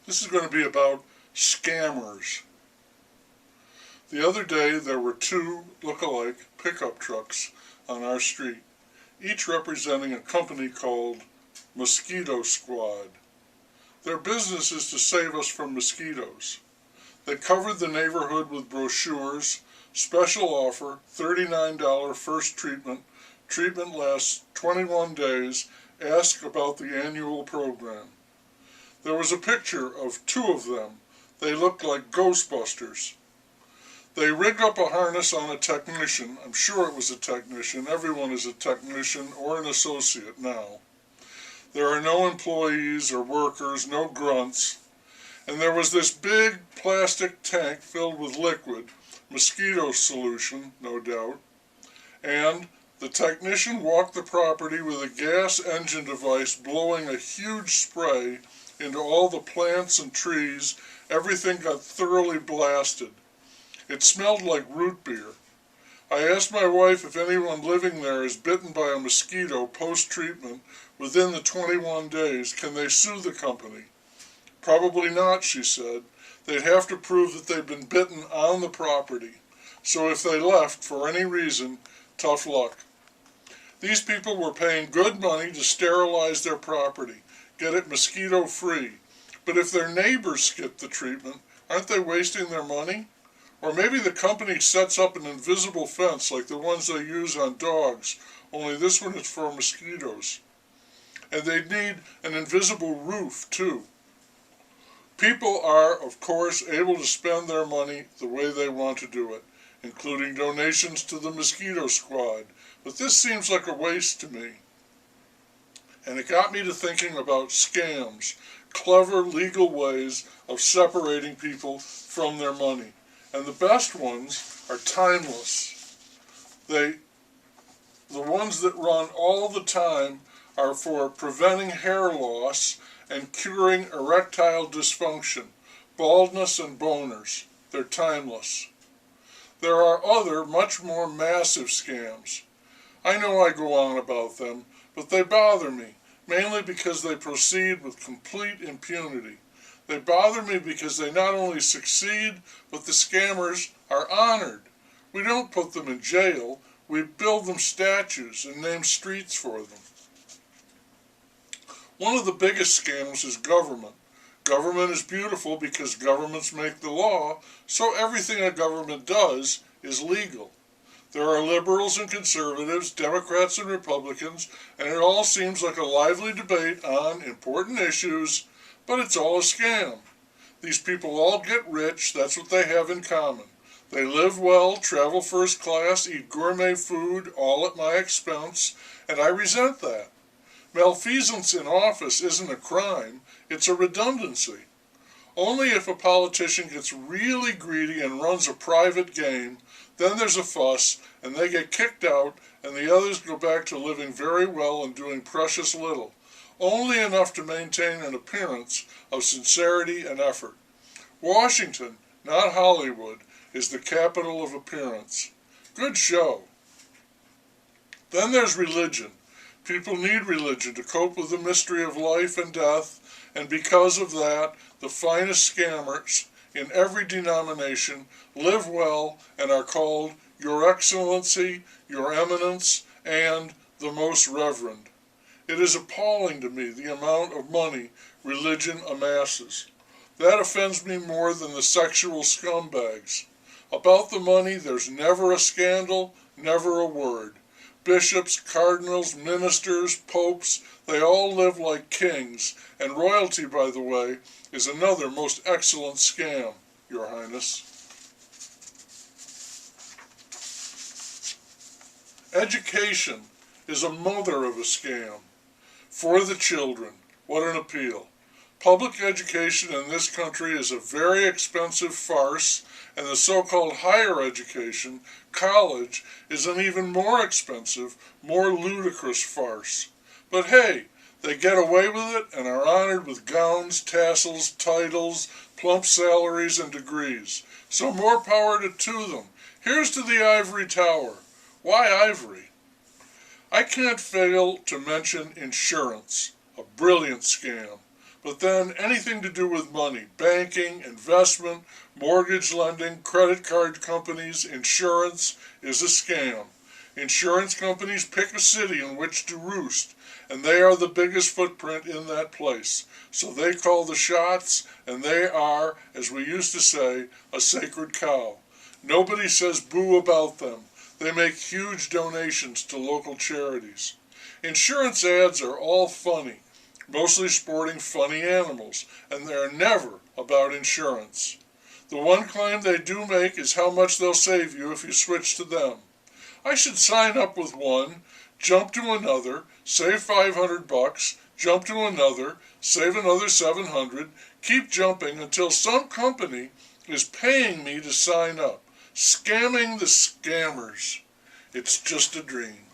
This is going to be about scammers. The other day there were two look-alike pickup trucks on our street, each representing a company called Mosquito Squad. Their business is to save us from mosquitoes. They covered the neighborhood with brochures, special offer, $39 first treatment, treatment lasts 21 days, ask about the annual program. There was a picture of two of them. They looked like Ghostbusters. They rigged up a harness on a technician. I'm sure it was a technician. Everyone is a technician or an associate now. There are no employees or workers, no grunts. And there was this big plastic tank filled with liquid, mosquito solution, no doubt. And the technician walked the property with a gas engine device blowing a huge spray into all the plants and trees. Everything got thoroughly blasted. It smelled like root beer. I asked my wife if anyone living there is bitten by a mosquito post-treatment within the 21 days. Can they sue the company? Probably not, she said. They'd have to prove that they'd been bitten on the property. So if they left for any reason, tough luck. These people were paying good money to sterilize their property, get it mosquito-free. But if their neighbors skip the treatment, aren't they wasting their money? Or maybe the company sets up an invisible fence like the ones they use on dogs, only this one is for mosquitoes. And they'd need an invisible roof, too. People are, of course, able to spend their money the way they want to do it, including donations to the Mosquito Squad. But this seems like a waste to me. And it got me to thinking about scams, clever legal ways of separating people from their money. And the best ones are timeless. The ones that run all the time are for preventing hair loss and curing erectile dysfunction, baldness and boners. They're timeless. There are other, much more massive scams. I know I go on about them, but they bother me, mainly because they proceed with complete impunity. They bother me because they not only succeed, but the scammers are honored. We don't put them in jail, we build them statues and name streets for them. One of the biggest scams is government. Government is beautiful because governments make the law, so everything a government does is legal. There are liberals and conservatives, Democrats and Republicans, and it all seems like a lively debate on important issues, but it's all a scam. These people all get rich, that's what they have in common. They live well, travel first class, eat gourmet food, all at my expense, and I resent that. Malfeasance in office isn't a crime, it's a redundancy. Only if a politician gets really greedy and runs a private game, then there's a fuss, and they get kicked out, and the others go back to living very well and doing precious little. Only enough to maintain an appearance of sincerity and effort. Washington, not Hollywood, is the capital of appearance. Good show. Then there's religion. People need religion to cope with the mystery of life and death, and because of that, the finest scammers in every denomination live well and are called Your Excellency, Your Eminence, and the Most Reverend. It is appalling to me the amount of money religion amasses. That offends me more than the sexual scumbags. About the money, there's never a scandal, never a word. Bishops, cardinals, ministers, popes, they all live like kings, and royalty, by the way, is another most excellent scam, Your Highness. Education is a mother of a scam. For the children, what an appeal. Public education in this country is a very expensive farce, and the so-called higher education, college, is an even more expensive, more ludicrous farce. But hey, they get away with it and are honored with gowns, tassels, titles, plump salaries, and degrees. So more power to them. Here's to the ivory tower. Why ivory? I can't fail to mention insurance, a brilliant scam. But then anything to do with money, banking, investment, mortgage lending, credit card companies, insurance, is a scam. Insurance companies pick a city in which to roost, and they are the biggest footprint in that place. So they call the shots, and they are, as we used to say, a sacred cow. Nobody says boo about them. They make huge donations to local charities. Insurance ads are all funny, mostly sporting funny animals, and they're never about insurance. The one claim they do make is how much they'll save you if you switch to them. I should sign up with one, jump to another, save $500, jump to another, save another $700, keep jumping until some company is paying me to sign up. Scamming the scammers. It's just a dream.